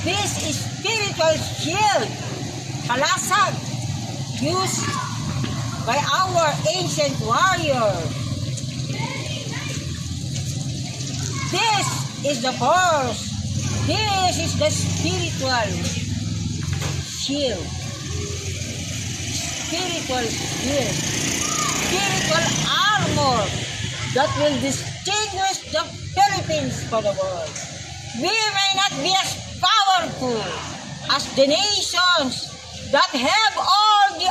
This is spiritual shield, kalasag, used by our ancient warriors. This is the force. This is the spiritual shield. Spiritual shield. Spiritual armor that will distinguish the Philippines for the world. We may not be as powerful as the nations that have all the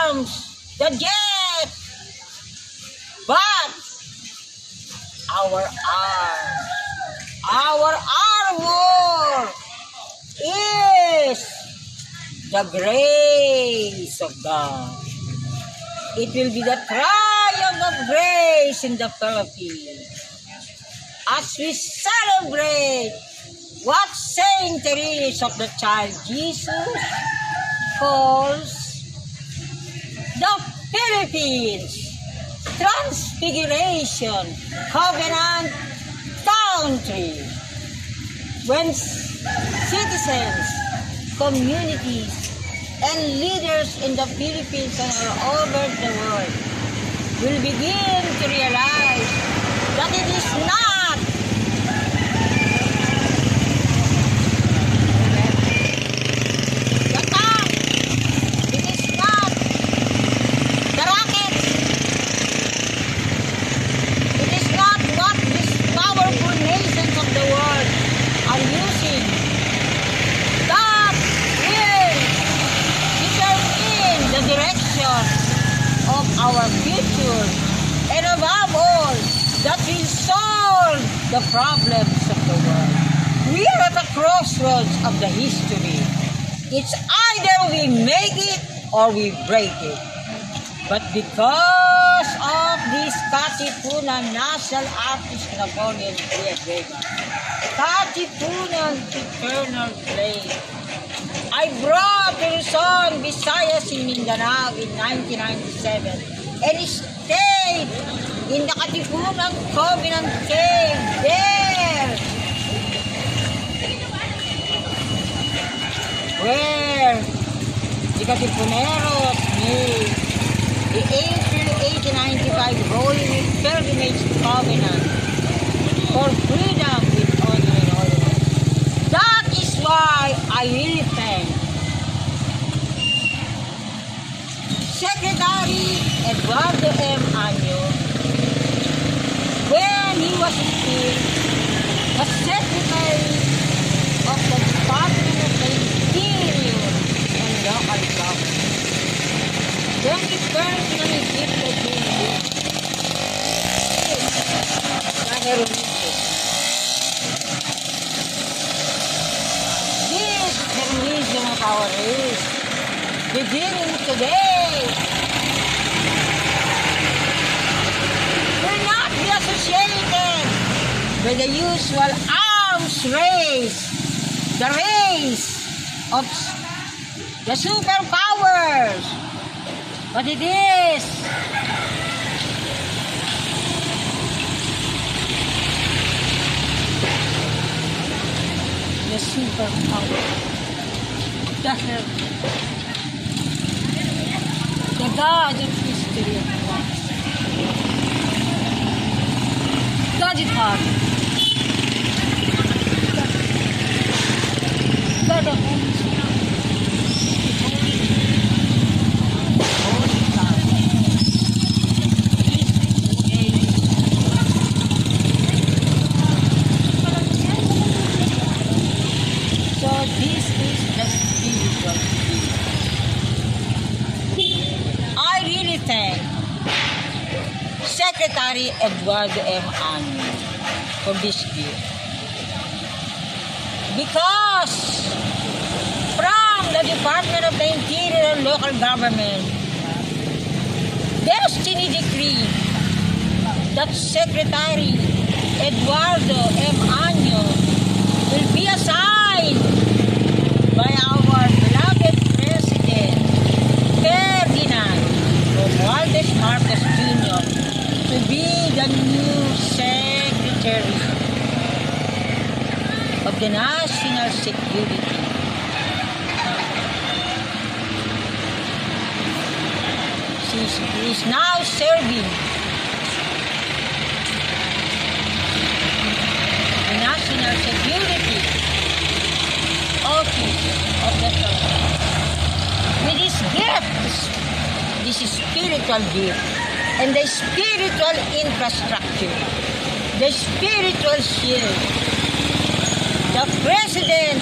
arms, the jets, but our armor is the grace of God. It will be the triumph of grace in the Philippines as we celebrate what centuries of the child Jesus calls the Philippines Transfiguration Covenant Country, when citizens, communities, and leaders in the Philippines and all over the world will begin to realize that it is not the tank, it is not the rockets, it is not what these powerful nations of the world are using. That will determine the direction of our future, and above all, that will solve the problems of the world. We are at a crossroads of the history. It's either we make it or we break it. But because of this Katipunan national artist Napoleon created, Katipunan eternal flame, I brought to Luzon, Visayas, in Mindanao in 1997 and stayed in the Katipunan Covenant Cave there, where the Katipuneros made the April 1895 Holy Pilgrimage Covenant for freedom with honor and order. That is why I really thank Secretary Eduardo M. Año when he was still the Secretary of the Department of the Interior and Local Government. When he personally gifted him the heroism. This heroism of our race, beginning today, will not be associated with the usual arms race, the race of the superpowers, but it is the superpower, the God of history of Christ. God is hard. God of Holy Spirit. Holy God. So this is the spiritual spirit. I really thank Secretary Eduardo M. Año for this gift. Because from the Department of the Interior and Local Government, destiny decreed that Secretary Eduardo M. Año will be assigned by our beloved President Ferdinand Romualdez Marcos Jr. to be the new Secretary of the national security. She is now serving the national security office of the Philippines. With this gift, this is spiritual gift, and the spiritual infrastructure, the spiritual shield, the President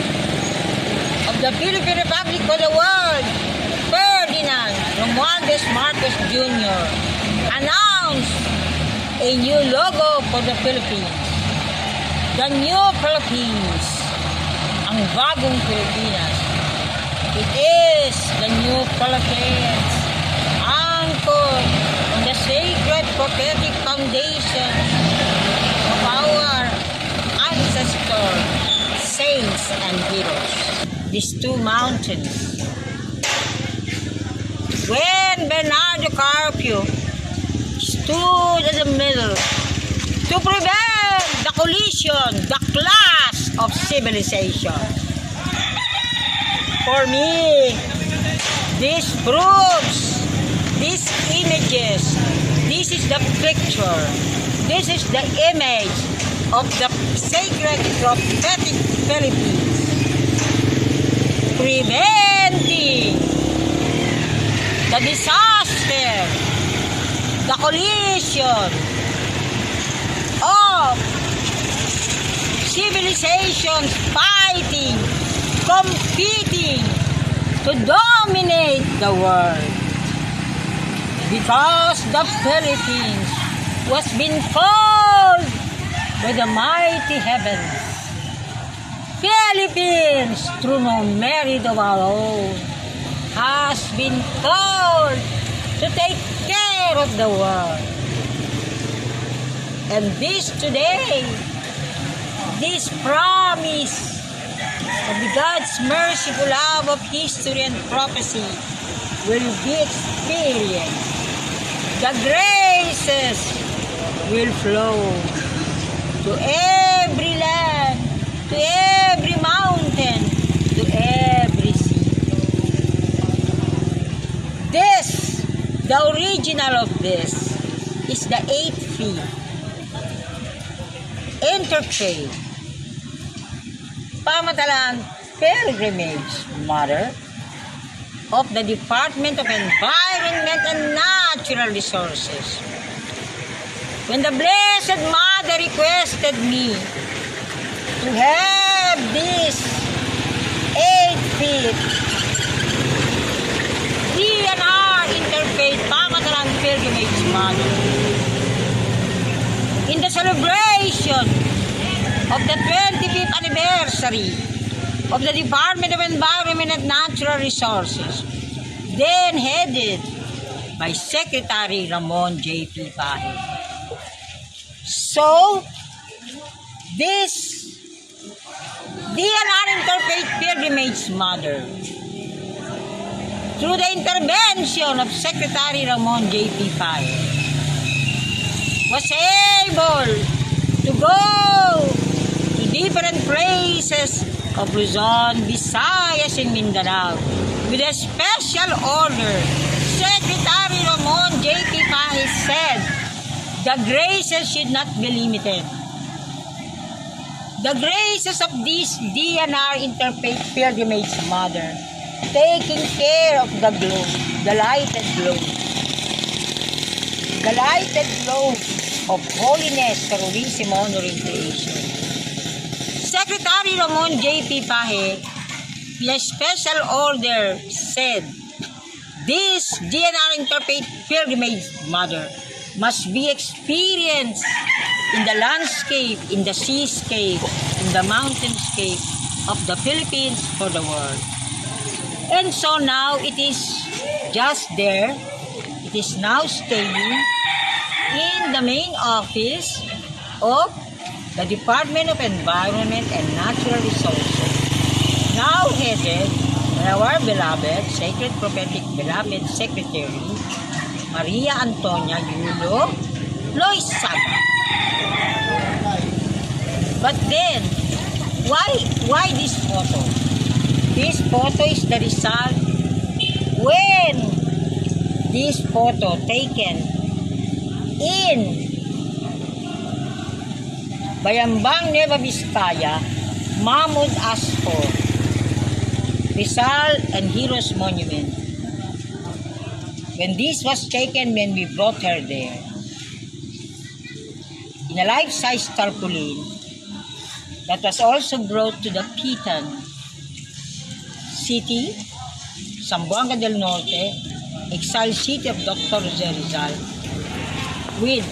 of the Philippine Republic for the world, Ferdinand Romualdez Marcos Jr. announced a new logo for the Philippines. The new Philippines, ang bagong Pilipinas. It is the new Philippines, anchored on the sacred prophetic foundation of our ancestors, saints and heroes. These two mountains. When Bernardo Carpio stood in the middle to prevent the collision, the clash of civilization. For me, this proves, these images, this is the picture, this is the image of the sacred prophetic Philippines, preventing the disaster, the collision of civilizations fighting, competing to dominate the world. Because the Philippines was being called by the mighty heavens. Philippines, through no merit of our own, has been called to take care of the world. And this today, this promise of the God's merciful love of history and prophecy will be experienced. The graces will flow to every land, to every mountain, to every sea. This, the original of this, is the 8th fee, interfaith, pamatalaan pilgrimage mother of the Department of Environment and Natural Resources. When the Blessed Mother requested me to have this 8 feet DNR Interfaith Pamatalang Pilgrimage Mother in the celebration of the 25th anniversary of the Department of Environment and Natural Resources, then headed by Secretary Ramon J.P. Pahe. So, this DNR Interfaith Pilgrimage Mother, through the intervention of Secretary Ramon J.P. Pahe, was able to go to different places of Luzon, Visayas, and Mindanao with a special order. Secretary Ramon J.P. Pahe said the graces should not be limited. The graces of this DNR Interfaith Pilgrimage Mother, taking care of the globe, the lighted globe. The lighted globe of holiness, terrorism, honor, and creation. Secretary Ramon J.P. Pahe, in a special order, said, this DNR Interfaith Pilgrimage Mother must be experienced in the landscape, in the seascape, in the mountainscape of the Philippines for the world. And so now it is just there. It is now staying in the main office of the Department of Environment and Natural Resources, now headed by our beloved, sacred prophetic beloved Secretary, Maria Antonia Yulo Loizaga. But then, Why this photo? This photo is the result when this photo taken in Bayambang Nueva Vizcaya, Mahmud asked for Rizal and Heroes Monument. When this was taken, when we brought her there, in a life-size tarpaulin that was also brought to the Pitan City, Zamboanga del Norte, exiled city of Dr. Jose Rizal, with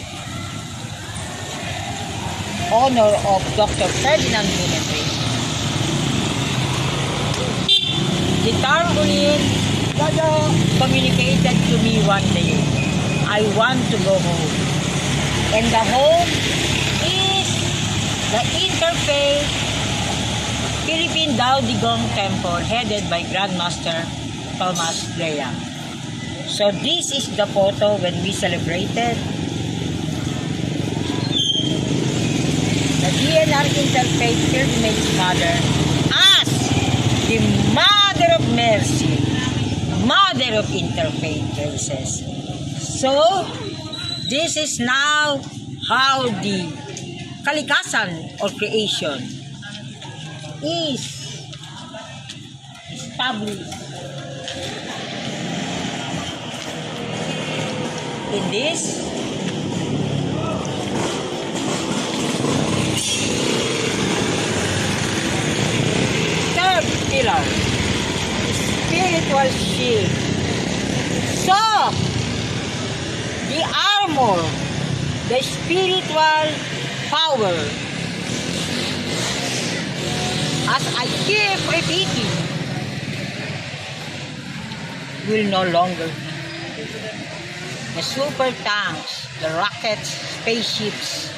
honor of Dr. Ferdinand Bunete. The tarpaulin communicated to me one day, I want to go home. And the home is the Interfaith Philippine Dao Digong Temple headed by Grandmaster Thomas Graham. So this is the photo when we celebrated the DNR Interfaith Pilgrimage Mother as the Mother of Mercy, Mother of Interfaith Races. So this is now how the kalikasan or creation is established in this third pillar, spiritual shield. So, the armor, the spiritual power, as I keep repeating, will no longer be. The super tanks, the rockets, spaceships,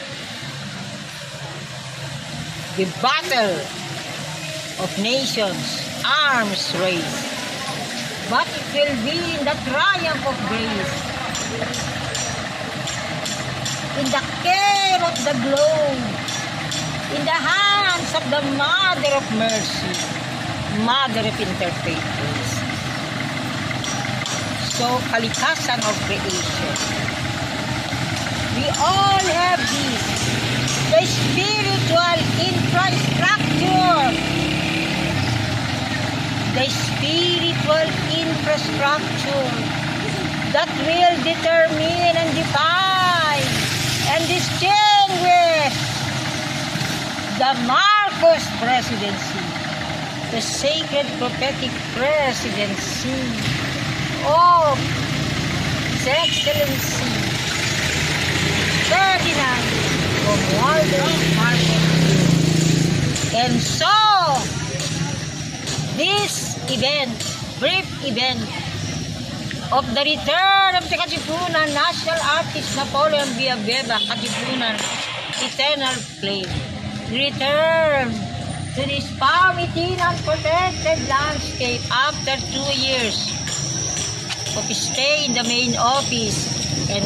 the battle of nations, arms race, but it will be in the triumph of grace, in the care of the globe, in the hands of the Mother of Mercy, Mother of Interfaith Race. So, kalikasan of creation. We all have this, the spiritual infrastructure. The spiritual infrastructure that will determine and define and distinguish the Marcos presidency, the sacred prophetic presidency of His Excellency Ferdinand Romualdez Marcos. And so, this event, brief event of the return of the Katipunan national artist Napoleon Villanueva Katipunan, eternal flame, return to this Pamitinan protected landscape after 2 years of stay in the main office and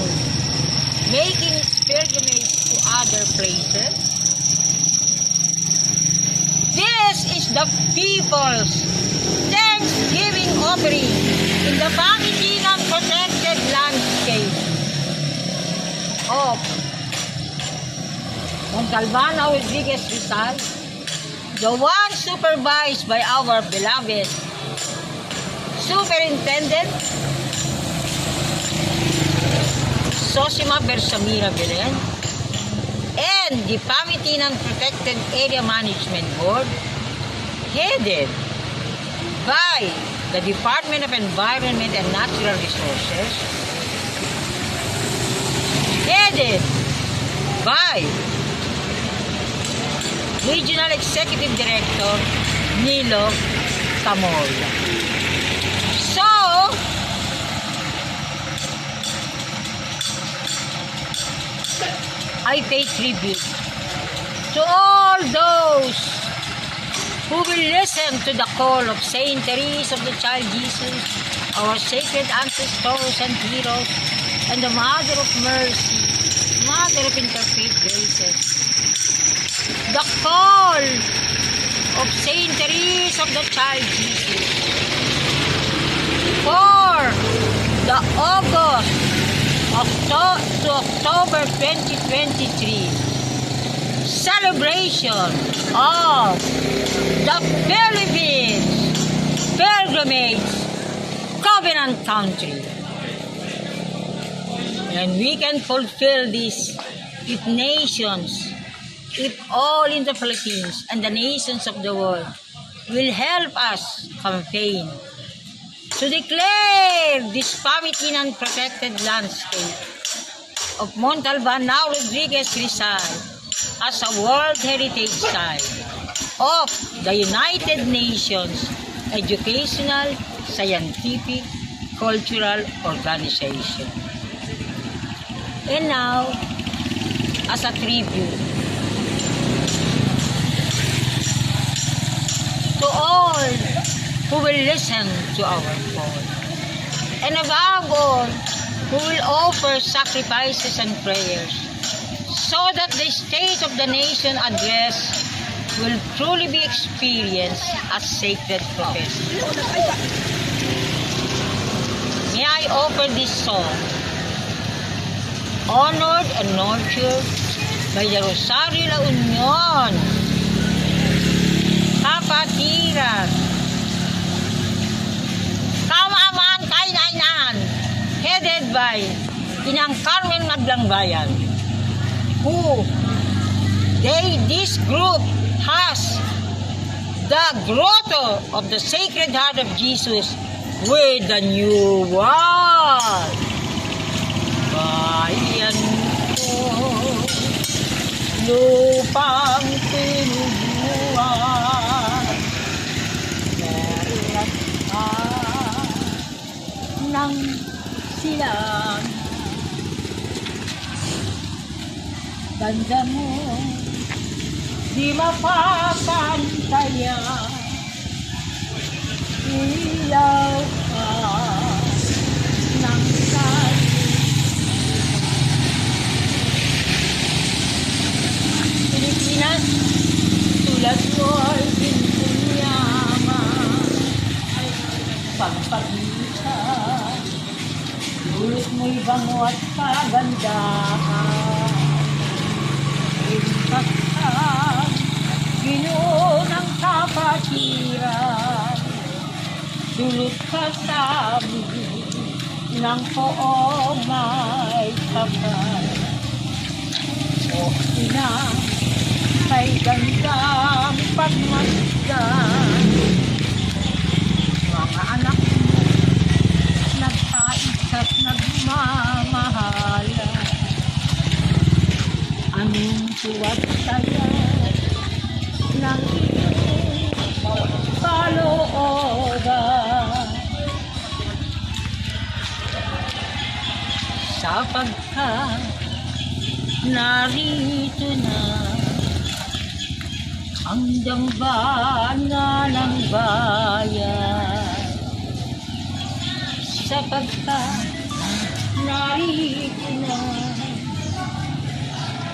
making pilgrimage to other places. This is the people's Thanksgiving offering in the Pamitinan protected landscape of Montalbano Rodriguez Rizal, the one supervised by our beloved Superintendent Sosima Bersamira Belen, and the Pamitinan Protected Area Management Board, headed by the Department of Environment and Natural Resources, headed by Regional Executive Director Nilo Camolla. So, I pay tribute to all those who will listen to the call of Saint Teresa of the Child Jesus, our sacred ancestors and heroes, and the Mother of Mercy, Mother of Interfaith Graces. The call of centuries of the child Jesus. For the August to October 2023 celebration of the Philippines pilgrimage covenant country. And we can fulfill this if nations, if all in the Philippines and the nations of the world will help us campaign to declare this Pamitinan protected landscape of Montalban, now Rodriguez Rizal, as a World Heritage Site of the United Nations Educational, Scientific, Cultural Organization. And now, as a tribute to all who will listen to our call, and above all, who will offer sacrifices and prayers, so that the state of the nation address will truly be experienced as sacred profession. May I offer this song, honored and nurtured by the Rosario La Union, Kapatiran, Kamaman Kainainan, headed by Inang Carmen Madlangbayan, who this group has the grotto of the Sacred Heart of Jesus with the new world. Bayan ko, lupang tinubuan, meron ng silang. Ganda mo, di mapapantayan, ilaw ka ng kalit. Pilipinas, tulad mo ay pinyaman, pagpagitan, dulot mo'y bango at kagandahan. Pagkakang Ginoo ng kapatiran, dulot ka sa amin ng poong may kapal. O ina, kay gandang pagmasdan, mga anak mo nagkais at nagmamahalan. Anong tuwag saya ng iyong kalooban, sapagkat narito na ang dambana ng bayan, sapagkat narito na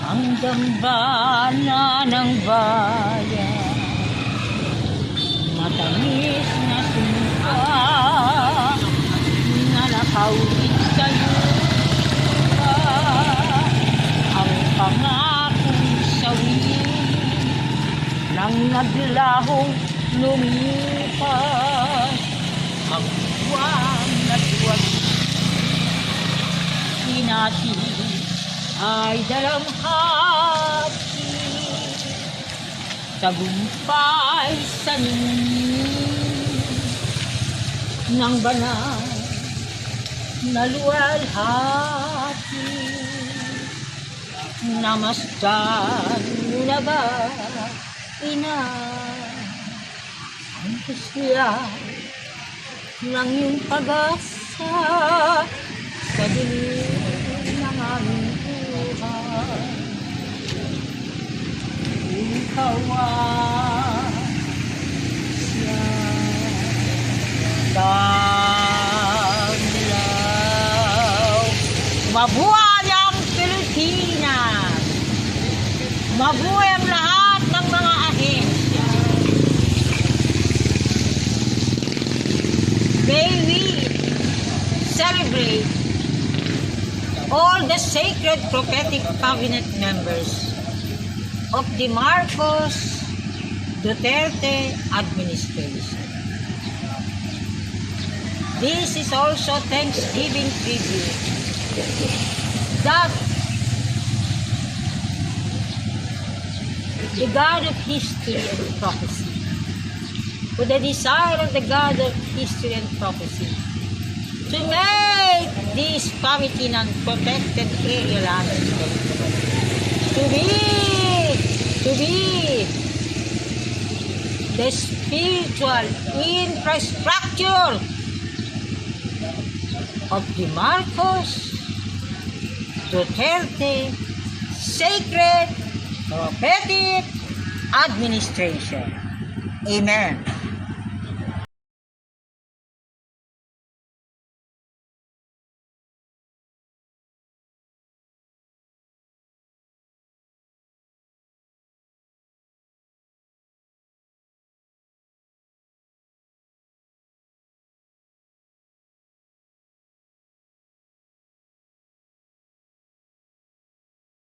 ang dambana ng bayan, matamis na sumpa na nakaulit sa lupa, ang pangakong sawi ng naglahong lumipas, ang buwang nagwagi natin ay dalamhati, tagumpay sa ningning ng banal na luwalhati. Namasdan mo na ba, ina, ang kusya ng iyong pag-asa sa dilim ng aming buhay? Ikaw siya daglaw. Mabuhay ang Pilipinas! Mabuhay ang lahat ng mga ahensya celebrate all the sacred prophetic cabinet members of the Marcos Duterte administration. This is also Thanksgiving tribute that the God of history and prophecy, with the desire of the God of history and prophecy, to make this Katipunan protected area landscape to be the spiritual infrastructure of the Marcos Duterte sacred prophetic administration. Amen.